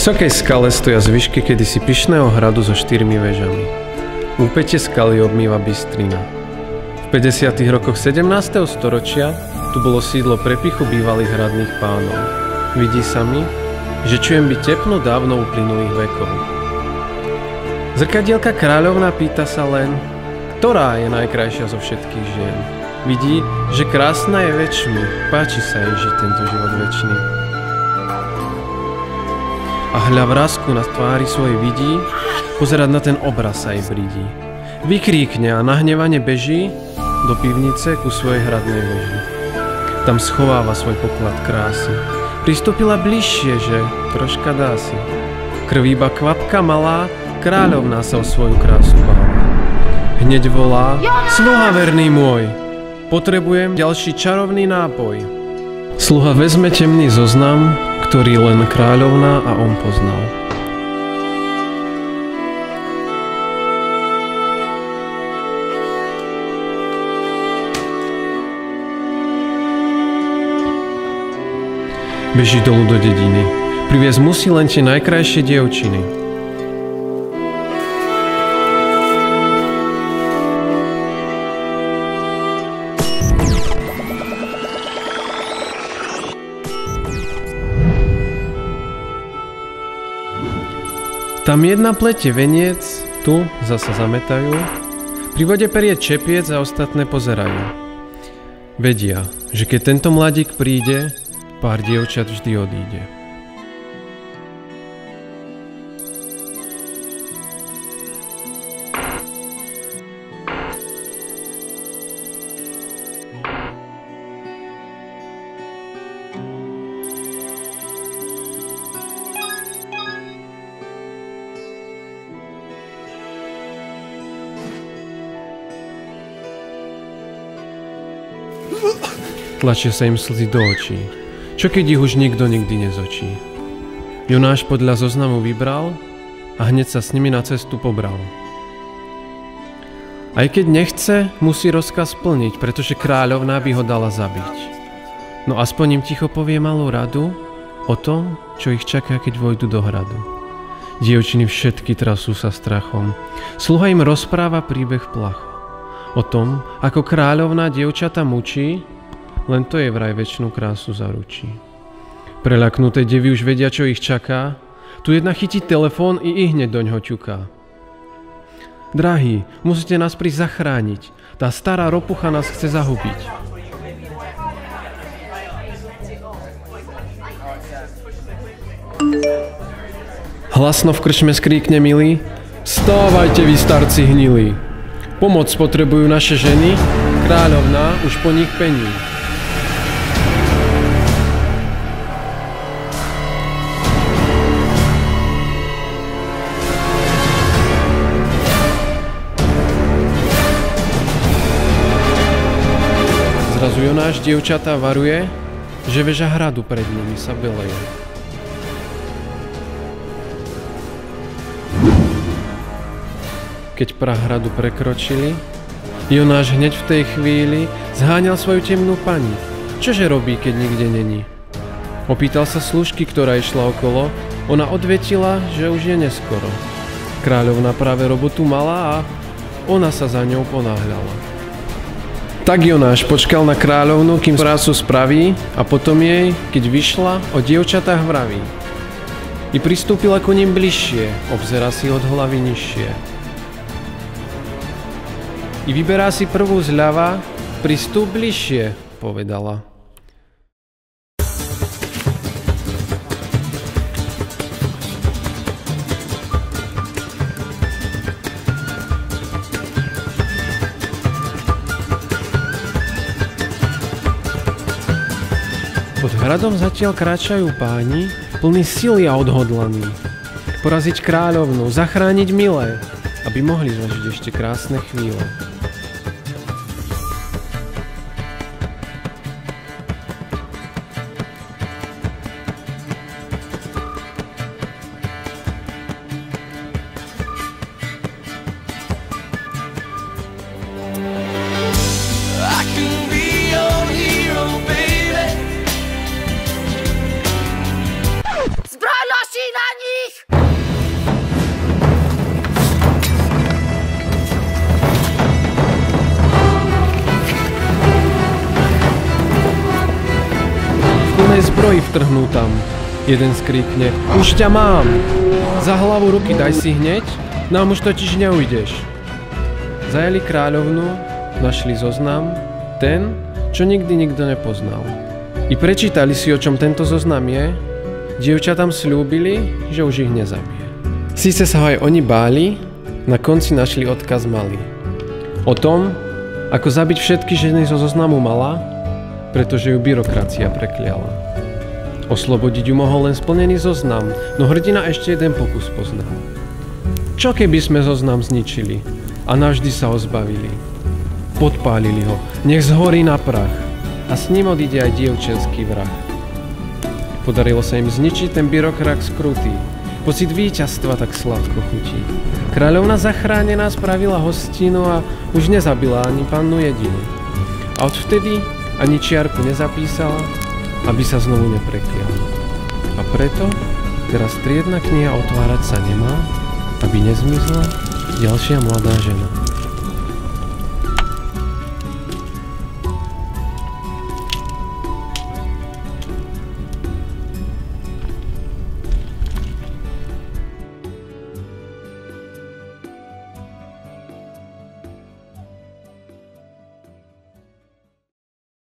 vysokej skale stoja zvyšky kedysi pyšného hradu so 4 vežami. Úpätie skaly obmýva bystrina. V 50. rokoch 17. storočia tu bolo sídlo prepichu bývalých hradných pánov. Vidí sa mi, že čujem byť tepno dávno uplynulých vekov. Zrkadielka kráľovna pýta sa len, ktorá je najkrajšia zo všetkých žien. Vidí, že krásna je večný, páči sa jej žiť tento život večný. A hľa vrásku na tvári svojej vidí, pozerať na ten obraz sa jej brídi. Vykríkne a nahnevane beží do pivnice ku svojej hradnej veži. Tam schováva svoj poklad krásy. Pristúpila bližšie, že troška dá si. Krv iba kvapka malá, kráľovná sa o svoju krásu bála. Hneď volá, sluha verný môj, potrebujem ďalší čarovný nápoj. Sluha vezme temný zoznam, ktorý len kráľovná a on poznal. Beží dolu do dediny. Priviesť musí len tie najkrajšie dievčiny. Tam jedna plete veniec, tu zasa zametajú. Pri vode perie čepiec a ostatné pozerajú. Vedia, že keď tento mladík príde, pár dievčat vždy odíde. Tlačia sa im slzy do očí. Čo keď ich už nikto nikdy nezočí? Jonáš podľa zoznamu vybral a hneď sa s nimi na cestu pobral. Aj keď nechce, musí rozkaz splniť, pretože kráľovná by ho dala zabiť. No aspoň im ticho povie malú radu o tom, čo ich čaká, keď vojdu do hradu. Dievčiny všetky trasú sa strachom. Sluha im rozpráva príbeh placho. O tom, ako kráľovná dievčata mučí, len to je vraj večnú krásu zaručí. Preľaknuté devy už vedia, čo ich čaká. Tu jedna chytí telefón i hneď doňho ťuká. Drahí, musíte nás prísť zachrániť. Tá stará ropucha nás chce zahubiť. Hlasno v krčme skríkne milý. Stávajte vy starci hnilí. Pomoc potrebujú naše ženy, kráľovná už po nich pení. Zrazu Jonáš dievčatá varuje, že veža hradu pred nimi sa beleje. Keď prah hradu prekročili, Jonáš hneď v tej chvíli zháňal svoju temnú pani. Čože robí, keď nikde není? Opýtal sa služky, ktorá išla okolo, ona odvetila, že už je neskoro. Kráľovna práve robotu mala a ona sa za ňou ponáhľala. Tak Jonáš počkal na kráľovnu, kým prácu spraví a potom jej, keď vyšla, o dievčatách vraví. I pristúpila ku ním bližšie, obzerá si od hlavy nižšie. I vyberá si prvú zľava, pristúp bližšie, povedala. Pod hradom zatiaľ kráčajú páni, plní sily a odhodlaní. Poraziť kráľovnu, zachrániť milé, aby mohli zažiť ešte krásne chvíle. Zbrojnosti na ní! zbroji vtrhnú tam. Jeden skríkne, už ťa mám! Za hlavu ruky daj si hneď, nám už totiž neujdeš. Zajali kráľovnu, našli zoznam, ten, čo nikdy nikto nepoznal. I prečítali si, o čom tento zoznam je, dievčatám sľúbili, že už ich nezabije. Síce sa ho aj oni báli, na konci našli odkaz malý. O tom, ako zabiť všetky ženy zo zoznamu mala, pretože ju byrokracia prekliala. Oslobodiť ju mohol len splnený zoznam, no hrdina ešte jeden pokus poznal. Čo keby sme zoznam zničili a navždy sa ho zbavili? Podpálili ho, nech zhorí na prach a s ním odíde aj dievčenský vrah. Podarilo sa im zničiť ten byrokrat skrutý, pocit víťazstva tak sladko chutí. Kráľovna zachránená spravila hostinu a už nezabila ani pannu jedinu. A odvtedy ani čiarku nezapísala, aby sa znovu neprekliala. A preto teraz triedna kniha otvárať sa nemá, aby nezmizla ďalšia mladá žena.